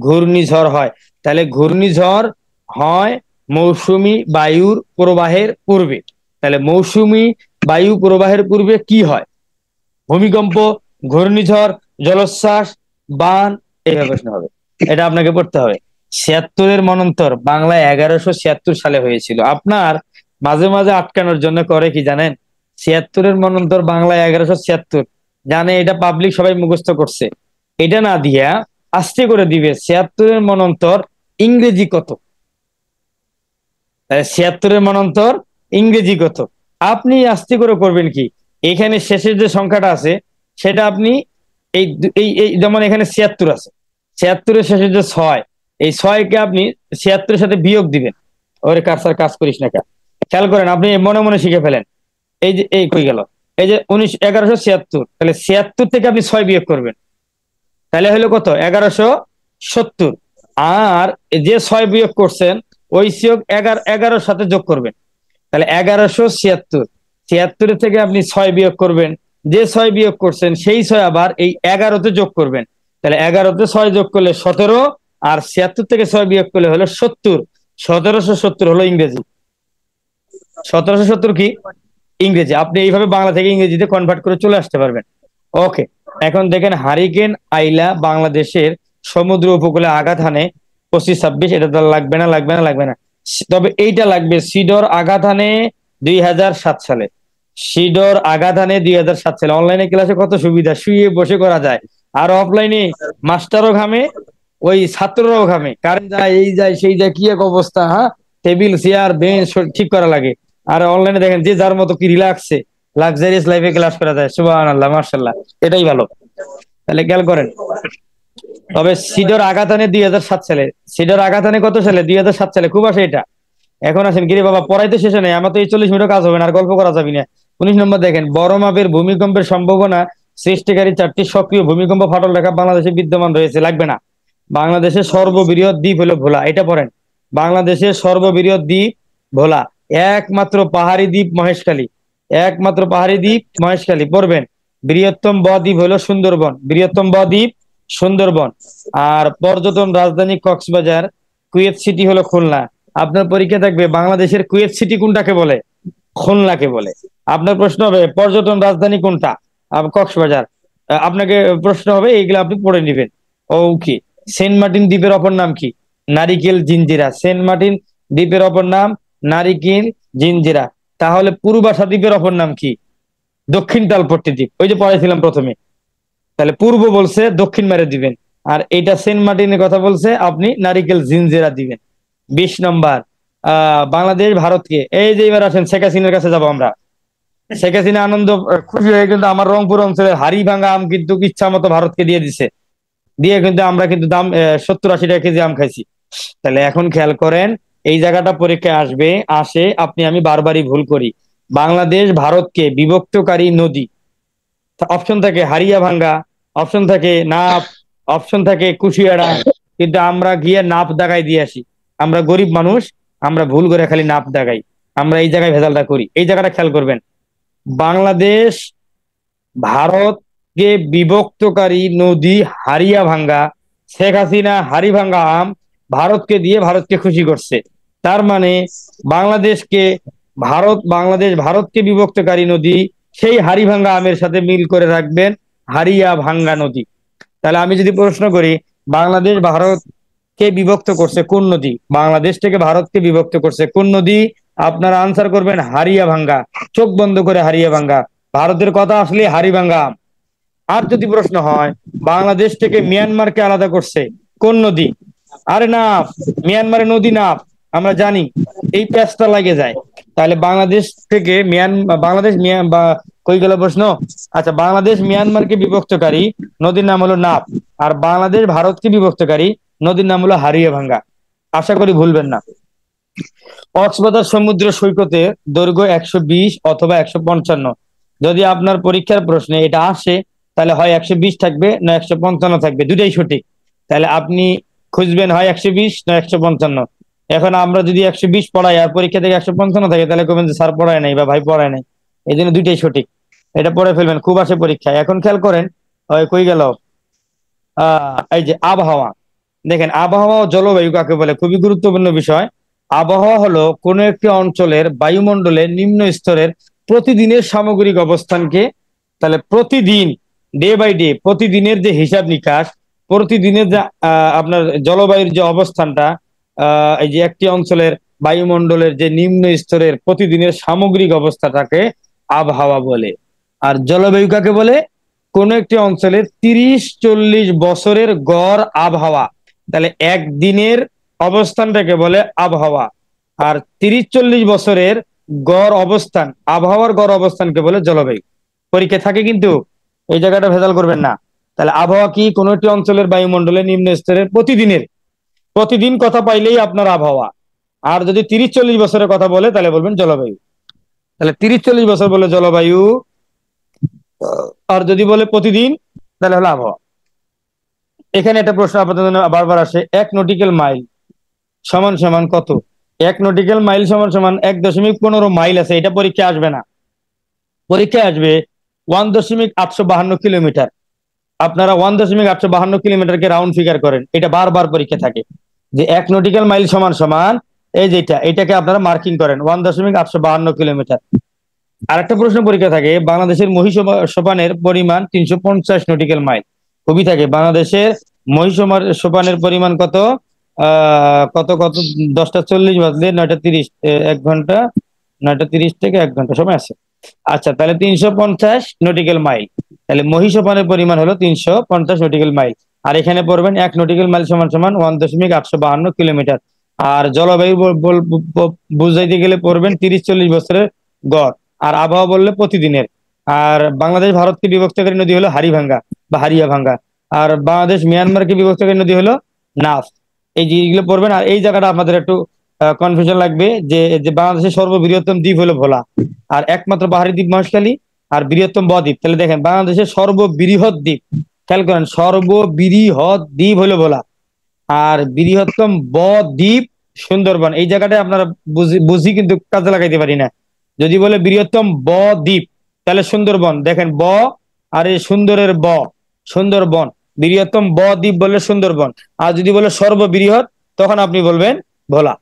ঘূর্ণিঝড় হয়। তাহলে ঘূর্ণিঝড় হয় মৌসুমী বায়ুর প্রবাহের পূর্বে। তাহলে মৌসুমী বায়ু প্রবাহের পূর্বে কি হয়? ভূমিকম্প, ঘূর্ণিঝড়, জলোচ্ছ্বাস, বান, এইভাবে প্রশ্ন হবে। এটা আপনাকে পড়তে হবে। 76-এর মন্বন্তর বাংলায় 1176 সালে হয়েছিল। আপনার মাঝে মাঝে আটকানোর জন্য করে কি জানেন? 76-এর মন্বন্তর বাংলায় 1176 জানে, এটা পাবলিক সবাই মুখস্থ করছে। এটা না দিয়া আস্তে করে দিবে 76-এর মন্বন্তর ইংরেজি কত। 76-এর মন্বন্তর ইংরেজি কত? আপনি আস্তে করে করবেন কি, এখানে শেষের যে সংখ্যাটা আছে সেটা আপনি এই এই যেমন এখানে 76 আছে, 76-এর শেষের যে 6, এই 6কে আপনি 76-এর সাথে বিয়োগ দিবেন। ওরে কারসার কাজ করিস না, খেয়াল করেন, আপনি মনে মনে শিখে ফেলেন। এই যে এই কই গেল, এই যে 1176, তাহলে 76 থেকে আপনি 6 বিয়োগ করবেন, তাহলে হলো কত? 1170। আর যে 6 বিয়োগ করছেন ওই সিয়োগ 11 সাথে যোগ করবেন, তাহলে 1176। 76 থেকে আপনি 6 বিয়োগ করবেন, যে 6 বিয়োগ করছেন সেই 6 আবার এই 11-তে যোগ করবেন, তাহলে 11-তে 6 যোগ করলে 17, আর 76 থেকে 6 বিয়োগ করলে হলো 70। 1770 হলো ইংরেজি। 1770 কি ইংরেজি। আপনি এইভাবে বাংলা থেকে ইংরেজিতে কনভার্ট করে চলে আসতে পারবেন। ওকে, এখন দেখেন, হারিকেন আইলা বাংলাদেশের সমুদ্র উপকূলে আঘাত হানে 25-26। এটা তো লাগবে না, লাগবে না, লাগবে না, তবে এইটা লাগবে। সিডর আঘাত হানে 2007 সালে। সিডর আঘাত হানে 2007 সালে। অনলাইনে ক্লাসে কত সুবিধা, শুয়ে বসে করা যায়। আর অফলাইনে মাস্টারও ঘামে, ওই ছাত্ররাও ঘামে, কারেন্ট যায়, এই যায় সেই যায়, কি এক অবস্থা। হ্যাঁ, টেবিল চেয়ার বেঞ্চ ঠিক করা লাগে। আর অনলাইনে দেখেন যে যার মতো কি রিল্যাক্সে লাক্সারিয়াস লাইফে ক্লাস করা যায়। সুবহানাল্লাহ, মাশাআল্লাহ, এটাই ভালো। তাহলে খেয়াল করেন, তবে সিডর আঘাত হানে 2007 সালে। সিডর আঘাত হানে কত সালে? 2007 সালে। খুব আসে এটা। এখন আসেন, গিরে বাবা পড়াইতে শেষে নেই, আমার তো এই 40 মিনিটও কাজ হবে না, আর গল্প করা যাবে না। 19 নম্বর দেখেন, বড় মাপের ভূমিকম্পের সম্ভাবনা সৃষ্টিকারী 4টি সক্রিয় ভূমিকম্প ফাটল রেখা বাংলাদেশে বিদ্যমান রয়েছে। লাগবে না, বাংলাদেশের সর্ববৃহৎ দ্বীপ হলো ভোলা, এটা পড়েন। বাংলাদেশের সর্ববৃহৎ দ্বীপ ভোলা। একমাত্র পাহাড়ি দ্বীপ মহেশখালী, একমাত্র পাহাড়ি দ্বীপ মহেশখালী পড়বেন। বৃহত্তম বদ্বীপ হলো সুন্দরবন, বৃহত্তম বদ্বীপ সুন্দরবন। আর পর্যটন রাজধানী কক্সবাজার, কুয়েত সিটি হলো খুলনা। আপনার পরীক্ষা থাকবে বাংলাদেশের কুয়েত সিটি কোনটাকে বলে? খুলনাকে বলে। আপনার প্রশ্ন হবে পর্যটন রাজধানী কোনটা? কক্সবাজার। আপনাকে প্রশ্ন হবে, এইগুলো আপনি পড়ে নেবেন। ওকে। সেন্ট মার্টিন দ্বীপের অপর নাম কি? নারিকেল জিঞ্জিরা। সেন্ট মার্টিন দ্বীপের অপর নাম নারিকেল জিঞ্জিরা। তাহলে পূর্বাশা দ্বীপের অপর নাম কি? দক্ষিণ তালপট্টি দ্বীপ, ওই যে পড়াইছিলাম প্রথমে। তাহলে পূর্ব বলছে, দক্ষিণ মেরে দিবেন। আর এইটা সেন্ট মার্টিনের কথা বলছে, আপনি নারিকেল জিঞ্জিরা দিবেন। 20 নম্বর, বাংলাদেশ ভারতকে, এই যে এবার আসেন শেখ হাসিনার কাছে যাবো আমরা। শেখ হাসিনা আনন্দ খুশি হয়ে কিন্তু আমার রংপুর অঞ্চলের হাড়িভাঙ্গা আম কিন্তু ইচ্ছা মতো ভারতকে দিয়ে দিছে। দিয়ে কিন্তু আমরা কিন্তু দাম 70-80 টাকা কেজি আম খাইছি। তাহলে এখন খেয়াল করেন, এই জায়গাটা পরীক্ষায় আসবে, আসে, আপনি আমি বারবারই ভুল করি। বাংলাদেশ ভারতকে বিভক্তকারী নদী, অপশন থাকে হারিয়া ভাঙ্গা, অপশন থাকে নাপ, অপশন থাকে কুশিয়ারা, কিন্তু আমরা গিয়ে নাপ দাগাই দিয়ে আসি। আমরা গরিব মানুষ, আমরা ভুল করে খালি নাপ দাগাই। আমরা এই জায়গায় ভেজালটা করি। এই জায়গাটা খেয়াল করবেন। বাংলাদেশ ভারতকে বিভক্তকারী নদী হারিয়া ভাঙ্গা। শেখ হাসিনা হাড়িভাঙ্গা আম ভারতকে দিয়ে ভারতকে খুশি করছে। তার মানে বাংলাদেশকে বাংলাদেশ ভারতকে বিভক্তকারী নদী, সেই হাড়িভাঙ্গা আমের সাথে মিল করে রাখবেন হারিয়া ভাঙ্গা নদী। তাহলে আমি যদি প্রশ্ন করি, বাংলাদেশ ভারতকে বিভক্ত করছে কোন নদী? বাংলাদেশ থেকে ভারতকে বিভক্ত করছে কোন নদী? আপনারা আনসার করবেন হারিয়া ভাঙ্গা। চোখ বন্ধ করে হারিয়া ভাঙ্গা। ভারতের কথা আসলে হাড়িভাঙ্গা আম। আর যদি প্রশ্ন হয় বাংলাদেশ থেকে মিয়ানমারকে আলাদা করছে কোন নদী? আরে না, মিয়ানমারের নদী না, আমরা জানি। এই প্যাচটা লাগে যায়। তাহলে বাংলাদেশ থেকে বাংলাদেশ বা কই গেল প্রশ্ন? আচ্ছা, বাংলাদেশ মিয়ানমারকে বিভক্তকারী নদীর নাম হলো নাপ, আর বাংলাদেশ ভারতকে বিভক্তকারী নদীর নাম হলো হারিয়া ভাঙ্গা। আশা করি ভুলবেন না। কক্সবাজার সমুদ্র সৈকতে দৈর্ঘ্য 120 অথবা 155। যদি আপনার পরীক্ষার প্রশ্নে এটা আসে, তাহলে হয় 120 থাকবে না 155 থাকবে, দুটাই সঠিক। তাহলে আপনি খুঁজবেন হয় 120 না 155। এখন আমরা যদি 120 পড়াই আর পরীক্ষা থেকে 155 থাকে, তাহলে কবেন যে স্যার পড়ায় নাই বা ভাই পড়ায় নাই। এই জন্য দুইটাই সঠিক, এটা পড়ে ফেলবেন, খুব আসে পরীক্ষায়। এখন খেয়াল করেন, কই গেল, এই যে আবহাওয়া। দেখেন, আবহাওয়া ও জলবায়ু কাকে বলে? খুবই গুরুত্বপূর্ণ বিষয়। আবহাওয়া হলো কোনো একটি অঞ্চলের বায়ুমণ্ডলের নিম্ন স্তরের প্রতিদিনের সামগ্রিক অবস্থানকে, তাহলে প্রতিদিন, ডে বাই ডে, প্রতিদিনের যে হিসাব নিকাশ, প্রতিদিনের যে আপনার জলবায়ুর যে অবস্থানটা, এই যে একটি অঞ্চলের বায়ুমণ্ডলের যে নিম্ন স্তরের প্রতিদিনের সামগ্রিক অবস্থাটাকে আবহাওয়া বলে। আর জলবায়ু কাকে বলে? কোন একটি অঞ্চলের 30-40 বছরের গড় আবহাওয়া। তাহলে একদিনের অবস্থানটাকে বলে আবহাওয়া। আর 30-40 বছরের গড় অবস্থান, আবহাওয়ার গড় অবস্থানকে বলে জলবায়ু। পরীক্ষা থাকে কিন্তু, এই জায়গাটা ভেজাল করবেন না। তাহলে আবহাওয়া কি? কোন একটি অঞ্চলের বায়ুমণ্ডলের নিম্ন স্তরের প্রতিদিন কথা পাইলেই আপনার আবহাওয়া। আর যদি 30-40 বছরের কথা বলে, তাহলে বলবেন জলবায়ু। তাহলে 30-40 বছর বলে জলবায়ু, আর যদি বলে প্রতিদিন, তাহলে হলো আবহাওয়া। এখানে একটা প্রশ্ন আপনাদের জন্য বারবার আসে, 1 নটিক্যাল মাইল সমান সমান কত? 1 নটিক্যাল মাইল সমান সমান 1.15 মাইল আছে, এটা পরীক্ষা আসবে না। পরীক্ষায় আসবে 1.852 কিলোমিটার। আপনারা 1.852 কিলোমিটারকে রাউন্ড ফিগার করেন, এটা বারবার পরীক্ষা থাকে যে 1 নটিক্যাল মাইল সমান সমান এই যেটা, এটাকে আপনারা মার্কিং করেন 1.852 কিলোমিটার। আরেকটা প্রশ্ন পরীক্ষা থাকে, বাংলাদেশের মহিষোপানের পরিমাণ 350 নটিক্যাল মাইল। খুবই থাকে, বাংলাদেশের মহিষোপানের পরিমাণ কত? কত কত 10টা 40 বাজলে 9টা 30, 1 ঘন্টা, 9টা 30 থেকে 1 ঘন্টা সময় আছে। আচ্ছা, তাহলে 350 নটিক্যাল মাইল। তাহলে মহিষোপানের পরিমাণ হলো 350 নটিক্যাল মাইল। আর এখানে পড়বেন 1 নটিক্যাল মাইল সমান সমান 1.852 কিলোমিটার। আর জলবায়ু বুঝাইতে গেলে পড়বেন 30-40 বছরের গড়। আর আবহাওয়া বললে প্রতিদিনের। আর বাংলাদেশ ভারতকে বিভক্তকারী নদী হলো হাড়িভাঙ্গা বা হারিয়া ভাঙ্গা। আর বাংলাদেশ মিয়ানমারকে বিভক্তকারী নদী হলো নাফ। এই জিনিসগুলো পড়বেন। আর এই জায়গাটা আপনাদের একটু কনফিউশন লাগবে যে বাংলাদেশের সর্ববৃহত্তম দ্বীপ হলো ভোলা, আর একমাত্র পাহাড়ি দ্বীপ মহেশখালী, আর বৃহত্তম বদ্বীপ। তাহলে দেখেন, বাংলাদেশের সর্ববৃহৎ দ্বীপ, খেয়াল করেন, সর্ববৃহৎ দ্বীপ হলো ভোলা। আর বৃহত্তম দ্বীপ সুন্দরবন, এই জায়গাটায় আপনারা বুঝি কিন্তু কাজে লাগাইতে পারি না। যদি বলে বৃহত্তম দ্বীপ তাহলে সুন্দরবন, দেখেন আর এই সুন্দরের সুন্দরবন, বৃহত্তম দ্বীপ বললে সুন্দরবন। আর যদি বলে সর্ববৃহৎ তখন আপনি বলবেন ভোলা।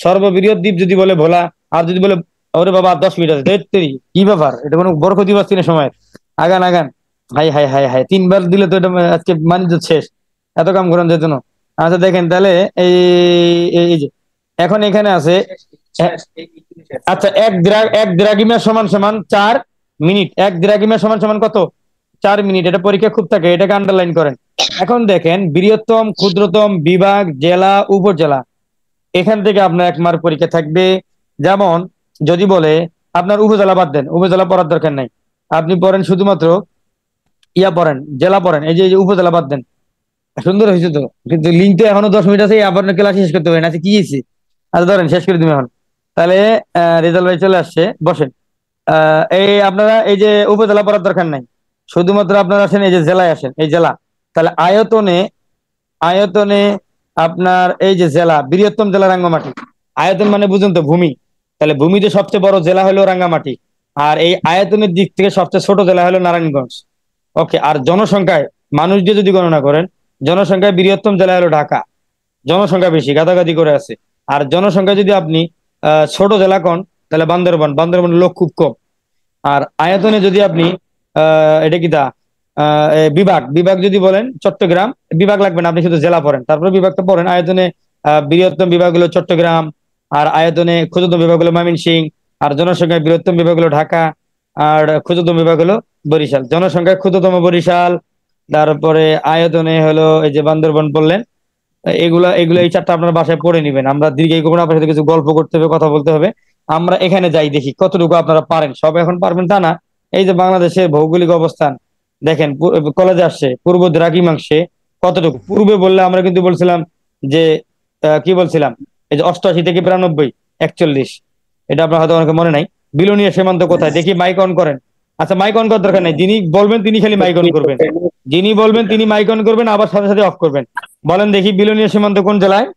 সর্ববৃহৎ দ্বীপ যদি বলে ভোলা। আর যদি বলে ওরে বাবা 10 মিনিট আছে, ধৈর্য্যেরই কি ব্যাপার, এটা কোনো বড় ক্ষতি পাচ্ছি না সময়। আগান আগান, হাই হাই হাই হাই, 3বার দিলে তো এটা আজকে বাণিজ্য শেষ, এত কাম করেন যেত না। আচ্ছা দেখেন তাহলে এই এই যে এখন এখানে আছে আচ্ছা, এক দ্রাঘিমা সমান সমান 4 মিনিট। এক দ্রাঘিমা সমান সমান কত? 4 মিনিট। এটা পরীক্ষা খুব থাকে, এটাকে আন্ডারলাইন করেন। এখন দেখেন বৃহত্তম, ক্ষুদ্রতম, বিভাগ, জেলা, উপজেলা, এখান থেকে আপনার 1 মার্ক পরীক্ষা থাকবে। যেমন যদি বলে আপনার উপজেলা বাদ দেন, উপজেলা পড়ার দরকার নাই, আপনি পড়েন শুধুমাত্র পড়েন, জেলা পড়েন, এই যে উপজেলা বাদ দেন। সুন্দর হয়েছে তো, কিন্তু লিঙ্ক তো এখনো 10 মিনিট আছে, আপনার ক্লাস শেষ করতে পারেন। আচ্ছা কি হয়েছে? আচ্ছা ধরেন শেষ করে দিবেন এখন। তাহলে রেজাল্ট ভাই চলে আসছে, বসেন। এই আপনারা এই যে উপজেলা পড়ার দরকার নাই, শুধুমাত্র আপনারা আসেন এই যে জেলায় আসেন, এই জেলা। তাহলে আয়তনে আয়তনে আপনার এই যে জেলা, বৃহত্তম জেলা রাঙ্গামাটি। আয়তন মানে বুঝুন তো ভূমি, তাহলে ভূমিতে সবচেয়ে বড় জেলা হলো রাঙ্গামাটি। আর এই আয়তনের দিক থেকে সবচেয়ে ছোট জেলা হলো নারায়ণগঞ্জ। ওকে, আর জনসংখ্যায় মানুষ দিয়ে যদি গণনা করেন, জনসংখ্যায় বৃহত্তম জেলা হলো ঢাকা, জনসংখ্যা বেশি, গাদাগাদি করে আছে। আর জনসংখ্যা যদি আপনি ছোট জেলা কোন, তাহলে বান্দরবান লোক খুব কম। আর আয়তনে যদি আপনি এটা কি বিভাগ যদি বলেন চট্টগ্রাম, বিভাগ লাগবে না, আপনি শুধু জেলা পড়েন, তারপরে বিভাগটা পড়েন। আয়তনে বৃহত্তম বিভাগ হলো চট্টগ্রাম, আর আয়তনে ক্ষুদ্রতম বিভাগ হলো ময়মনসিংহ, আর জনসংখ্যায় বৃহত্তম বিভাগ হলো ঢাকা, আর ক্ষুদ্রতম বিভাগ হলো বরিশাল। জনসংখ্যায় ক্ষুদ্রতম বরিশাল, তারপরে আয়তনে হলো এই যে বান্দরবান বললেন। এগুলা এগুলো এই 4টা আপনার বাসায় পড়ে নিবেন। আমরা দীর্ঘ আপনার সাথে কিছু গল্প করতে হবে, কথা বলতে হবে। আমরা এখানে যাই, দেখি কতটুকু আপনারা পারেন। সব এখন পারবেন তা না। এই যে বাংলাদেশের ভৌগোলিক অবস্থান দেখেন, কলেজে আসছে পূর্ব দ্রাঘিমাংশে কতটুকু। পূর্বে বললে আমরা কিন্তু বলছিলাম যে কি বলছিলাম, এই যে 88 থেকে 92, 41, এটা আপনার হয়তো অনেকে মনে নাই। বিলোনিয়া সীমান্ত কোথায়? দেখি মাইক অন করেন। আচ্ছা মাইক অন করার দরকার নেই, যিনি বলবেন তিনি খালি মাইক অন করবেন, যিনি বলবেন তিনি মাইক অন করবেন, আবার সাথে সাথে অফ করবেন। বলেন দেখি বিলোনিয়া সীমান্ত কোন জেলায়?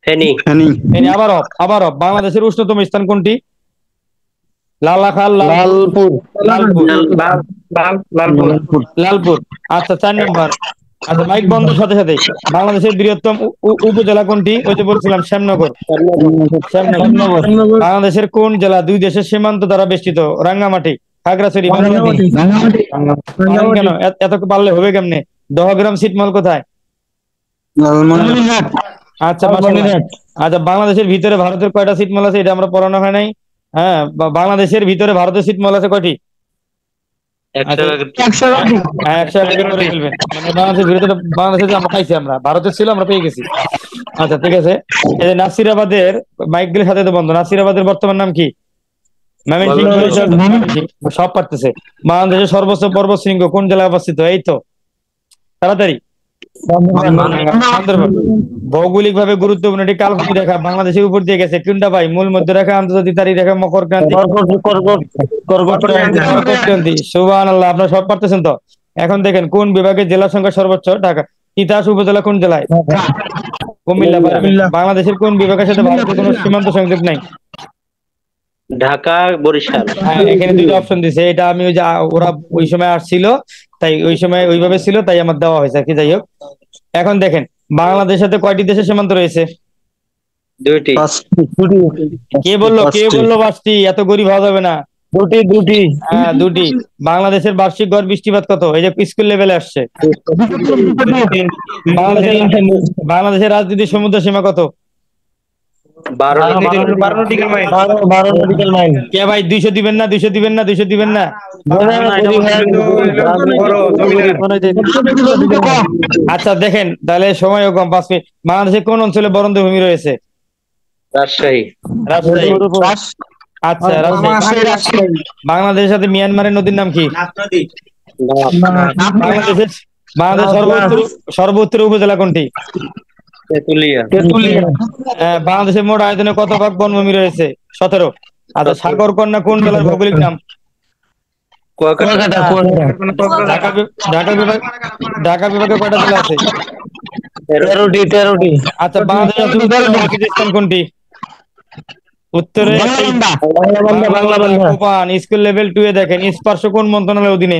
ফেনী। ফেনী। আবার অফ। বাংলাদেশের উষ্ণতম স্থান কোনটি? লালাখাল, লালপুর। লালপুর, লালপুর। লালপুর। আচ্ছা 4 নম্বর। আচ্ছা মাইক বন্ধের সাথে সাথে বাংলাদেশের বৃহত্তম উপজেলা কোনটি? ওই যে বলছিলাম শ্যামনগর। শ্যামনগর। বাংলাদেশের কোন জেলা 2 দেশের সীমান্ত দ্বারা বেষ্টিত? রাঙ্গামাটি, খাগড়াছড়ি, কেন এত পারলে হবে কেমনে? দহগ্রাম ছিটমহল কোথায়? আচ্ছা মাশাআল্লাহ। আচ্ছা বাংলাদেশের ভিতরে ভারতের কয়টা ছিটমহল আছে? এটা আমরা পড়ানো হয় নাই। হ্যাঁ, বাংলাদেশের ভিতরে ভারতের ছিটমহল আছে কয়টি? 100 করে ফেলবেন, মানে বাংলাদেশের ভিতরে, বাংলাদেশে যে আমরা পাইছি, আমরা ভারতের ছিল, আমরা পেয়ে গেছি। আচ্ছা ঠিক আছে। এই যে নাসিরাবাদের, মাইকগুলির সাথে তো বন্ধ, নাসিরাবাদের বর্তমান নাম কি? সব পারতেছে। বাংলাদেশের সর্বোচ্চ পর্বত শৃঙ্গ কোন জেলায় অবস্থিত? এই তো তাড়াতাড়ি, বান্দরবান। ভৌগোলিক ভাবে গুরুত্বপূর্ণ একটি কালক্রমিক রেখা বাংলাদেশের উপর দিয়ে গেছে কোনটা ভাই? মূল মধ্য রেখা, আন্তর্জাতিক তারিখ রেখা, মকর ক্রান্তি, কর্কট ক্রান্তি। সুবহানাল্লাহ, আপনারা সব পারতেছেন তো। এখন দেখেন কোন বিভাগের জেলা সংখ্যা সর্বোচ্চ? ঢাকা। তিতাস উপজেলা কোন জেলায়? কুমিল্লা। বাংলাদেশের কোন বিভাগের সাথে ভারতের কোনো সীমান্ত সংযোগ নাই? ঢাকা, বরিশাল। হ্যাঁ, এখানে 2টা অপশন দিছে, এটা আমি ওই যে ওরা ওই সময় আসছিল, তাই ওই সময় ওইভাবে ছিল, তাই আমার দেওয়া হয়েছে আর কি। যাই হোক, এখন দেখেন বাংলাদেশের সাথে কয়টি দেশের সীমান্ত রয়েছে? 2টি। কে বললো 5টি? এত গরিব হওয়া যাবে না। 2টি। হ্যাঁ 2টি। বাংলাদেশের বার্ষিক গড় বৃষ্টিপাত কত? এই যে স্কুল লেভেলে আসছে। বাংলাদেশের রাজনীতির সমুদ্র সীমা কত? 12 মাইল। কে ভাই 200 দিবেন না? 200 দিবেন না? আচ্ছা দেখেন তাহলে সময়ও কম, 5 মিনিট। বাংলাদেশের কোন অঞ্চলে বরেন্দ্রভূমি রয়েছে? রাজশাহী। আচ্ছা রাজশাহী। বাংলাদেশের সাথে মিয়ানমারের নদীর নাম কি? বাংলাদেশের সর্বোত্তর উপজেলা কোনটি? তেতুলিয়া। বাংলাদেশের মোট আয়তনে কত ভাগ বনভূমি রয়েছে? 17। আচ্ছা সাগরকন্যা কোন জেলার ভৌগোলিক নাম? ঢাকা বিভাগে কয়টা জেলা আছে? 13টি আচ্ছা, বাংলাদেশের সবচেয়ে উত্তরে অবস্থিত স্থান কোনটি? উত্তরে কোপান স্কুল লেভেল 2 এ দেখেন, স্পর্শ কোন মন্ত্রণালয়ের অধীনে?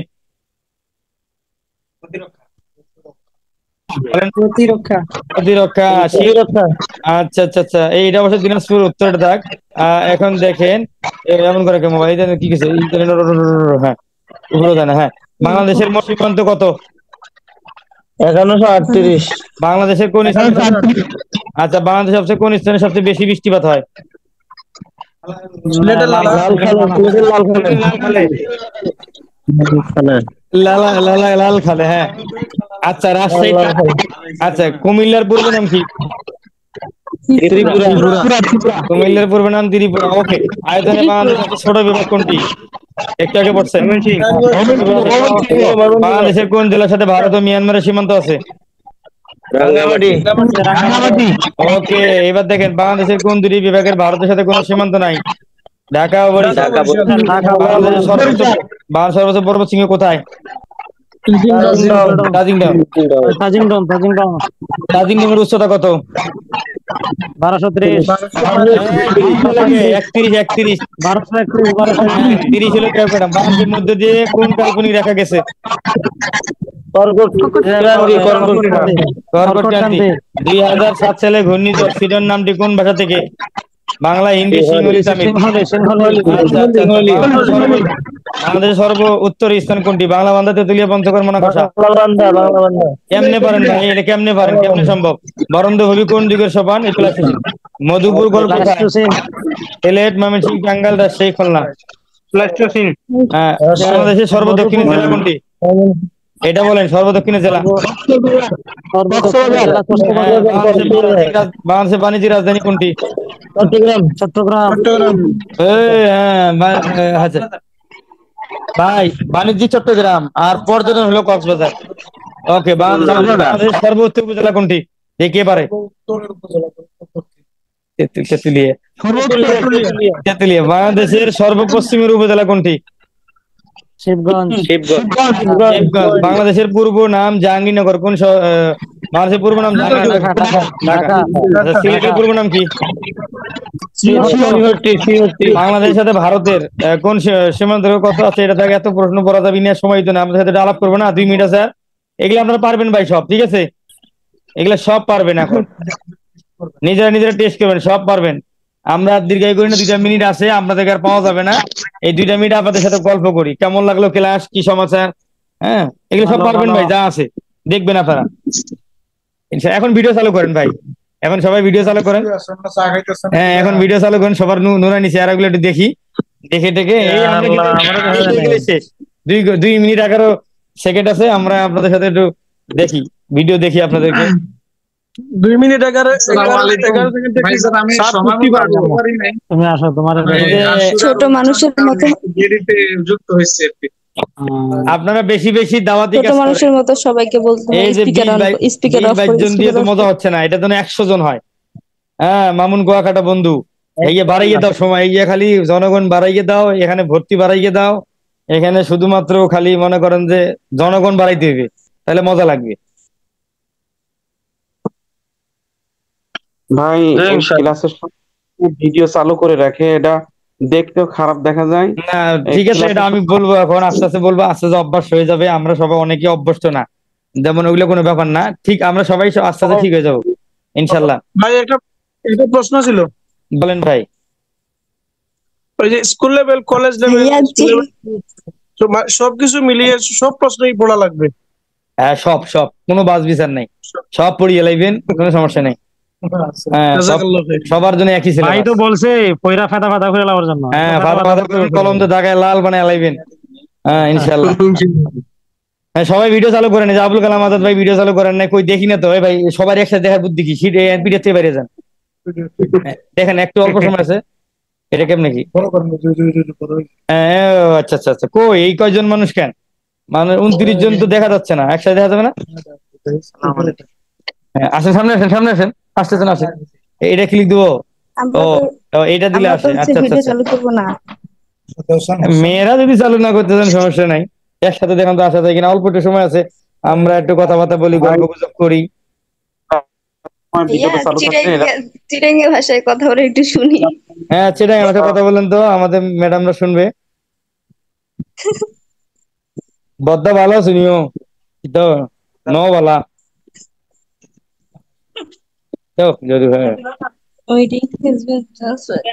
বলেন। প্রতিরক্ষা। প্রতিরক্ষা। আচ্ছা আচ্ছা আচ্ছা, এইটা অবশ্য দিনাজপুর উত্তরের দাগ। এখন দেখেন, এমন করে মোবাইল কি কিছু হ্যাঁ, উপরে দেয় না। হ্যাঁ, বাংলাদেশের মোট সীমান্ত কত? 1138। বাংলাদেশের কোন স্থানে আচ্ছা, বাংলাদেশের সবচেয়ে কোন স্থানে সবচেয়ে বেশি বৃষ্টিপাত হয়? সিলেটের লালখালে। লাল খালে, হ্যাঁ। আচ্ছা, রাজশাহী। আচ্ছা, কুমিল্লার পূর্ব নাম কি? কুমিল্লার পূর্ব নাম ত্রিপুরা। ওকে। আয়তনে বাংলাদেশের সবচেয়ে ছোট বিভাগ কোনটি? একটু আগে পড়ছেন। বাংলাদেশের কোন জেলার সাথে ভারত ও মিয়ানমারের সীমান্ত আছে? রাঙ্গামাটি। ওকে, এবার দেখেন, বাংলাদেশের কোন দুটি বিভাগের ভারতের সাথে কোনো সীমান্ত নাই? ঢাকা ও বরিশাল। ঢাকা, বরিশাল। বাংলাদেশের সর্বোচ্চ পর্বত শৃঙ্গ কোথায়? তাজিংডং। তাজিংডং এর উচ্চতা কত? 1230। 31। 30 হলো ক্যালকুলেটার। বাংলাদেশের মধ্য দিয়ে কোন কাল্পনিক রেখা গেছে? কর্কট ক্রান্তি। 2007 সালে ঘূর্ণিঝড় সিডন নামটি কোন ভাষা থেকে? বাংলা, হিন্দি, সিংহলি, তামিল। আচ্ছা, আচ্ছা, বাংলাদেশের সর্ব উত্তর স্থান কোনটি? বাংলা বান্ধা, তেতুলিয়া, পঞ্চগড়, মনাকষা। কেমনে পারেন ভাই, এটা কেমনে পারেন, কেমনে সম্ভব? বরন্দ হবি কোন যুগের সোপান? এই প্লাস্টোসিন। মধুপুর গল্প কোথায়? সিলেট, ময়মনসিংহ, টাঙ্গাইল, রাজশাহী, খুলনা। হ্যাঁ, বাংলাদেশের সর্বদক্ষিণের জেলা কোনটি? এটা বলেন, সর্বদক্ষিণের জেলা। বাংলাদেশের বাণিজ্যিক রাজধানী কোনটি? চট্টগ্রাম। আচ্ছা ভাই, বাণিজ্যিক চট্টগ্রাম আর পর্যটন হলো কক্সবাজার। ওকে, বাংলাদেশের সর্বোচ্চ উপজেলা কোনটি? কে পারে? তেতুলিয়া। বাংলাদেশের সর্বপশ্চিমের উপজেলা কোনটি? শিবগঞ্জ। বাংলাদেশের পূর্ব নাম জাহাঙ্গীরনগর। বাংলাদেশের পূর্ব নাম জাহাঙ্গীরনগর। ঢাকা। আচ্ছা, সিলেটের পূর্ব নাম কি? বাংলাদেশের সাথে ভারতের কোন সীমান্ত কত আছে? এটা থেকে এত প্রশ্ন করা যাবে না, সময় তো না, আমাদের সাথে আলাপ করবো না, 2 মিনিট আছে। আর এগুলো আপনারা পারবেন ভাই সব, ঠিক আছে? এগুলো সব পারবেন, এখন নিজেরা টেস্ট করবেন, সব পারবেন। আমরা দীর্ঘায়ু করি না, 2টা মিনিট আছে, আপনাদের আর পাওয়া যাবে না। এই 2টা মিনিট আপনাদের সাথে গল্প করি, কেমন লাগলো ক্লাস, কি সমাচার। হ্যাঁ, এগুলো সব পারবেন ভাই, যা আছে দেখবেন আপনারা। এখন ভিডিও চালু করেন ভাই, এখন সবাই ভিডিও চালু করেন। হ্যাঁ, এখন ভিডিও চালু করেন সবার, নুরানি চেহারাগুলো একটু দেখি। দেখে শেষ। 2 মিনিট 11 সেকেন্ড আছে, আমরা আপনাদের সাথে একটু দেখি, ভিডিও দেখি আপনাদেরকে। 2 মিনিট 11 তুমি আসো, তোমার ছোট মানুষের মতো যুক্ত হয়েছে। আপনারা বেশি বেশি দাওয়াতি ছোট কাজ মানুষের করেন। মতো সবাইকে বলতে এই হয় যে স্পিকার অফ 20 জন দিয়ে তো মজা হচ্ছে না, এটা তো 100 জন হয়। হ্যাঁ, মামুন কুয়াকাটা বন্ধু, এই বাড়াইয়ে দাও সময়, এই খালি জনগণ বাড়াইয়ে দাও, এখানে ভর্তি বাড়াইয়ে দাও, এখানে শুধুমাত্র খালি মনে করেন যে জনগণ বাড়াইতে হবে, তাহলে মজা লাগবে। ভাই ক্লাসের ভিডিও চালু করে রাখে, এটা দেখতেও খারাপ দেখা যায় না ঠিক আছে, এটা আমি বলবো, এখন আস্তে আস্তে বলবো, আস্তে আস্তে অভ্যাস হয়ে যাবে। আমরা সবাই অনেকে অভ্যস্ত না, যেমন ওইগুলো কোনো ব্যাপার না, ঠিক আমরা সবাই আস্তে আস্তে ঠিক হয়ে যাবো ইনশাল্লাহ। ভাই একটা প্রশ্ন ছিল, বলেন ভাই। ওই যে স্কুল লেভেল, কলেজ লেভেল, সবকিছু মিলিয়ে সব প্রশ্নই পড়া লাগবে? হ্যাঁ, সব কোনো বাজ বিচার নাই, সব পড়িয়ে লাইবেন, কোনো সমস্যা নেই। হ্যাঁ, সবার জন্য একই ছিল। ভাই তো বলছে পয়রা ফাটা ফাটা করে লাগার জন্য। হ্যাঁ, ফাটা করে কলম তো দাগায় লাল বানায় লাইবেন। হ্যাঁ, ইনশাল্লাহ। হ্যাঁ, সবাই ভিডিও চালু করেন, যে আবুল কালাম আজাদ ভাই ভিডিও চালু করেন না, কই দেখি না তো ভাই। সবার একসাথে দেখার বুদ্ধি কি, সিট পিঠের থেকে বাইরে যান। দেখেন, একটু অল্প সময় আছে, এটা কেমন কি? হ্যাঁ, আচ্ছা আচ্ছা আচ্ছা, কই এই কয়জন মানুষ কেন? মানে 29 জন তো দেখা যাচ্ছে না, একসাথে দেখা যাবে না? আসেন, সামনে আসেন, আসতেছেন, আসেন। এটা ক্লিক দিব, এটা দিলে আসে। আচ্ছা আচ্ছা, মেয়েরা যদি চালু না করতে চান সমস্যা নাই, একসাথে দেখুন তো আসা যায় কিনা। অল্প একটু সময় আছে, আমরা একটু কথাবার্তা বলি, গল্প গুজব করি। সময় ভিডিওটা চালু থাকলে এরা চিটাঙ্গা ভাষায় কথা বলে একটু শুনি। হ্যাঁ সেটাই আমাকে কথা বলেন তো, আমাদের ম্যাডামরা শুনবে। বদ্দা ভালো শুনিও তো, ন বালা তো যদি হয় Waiting has been transferred.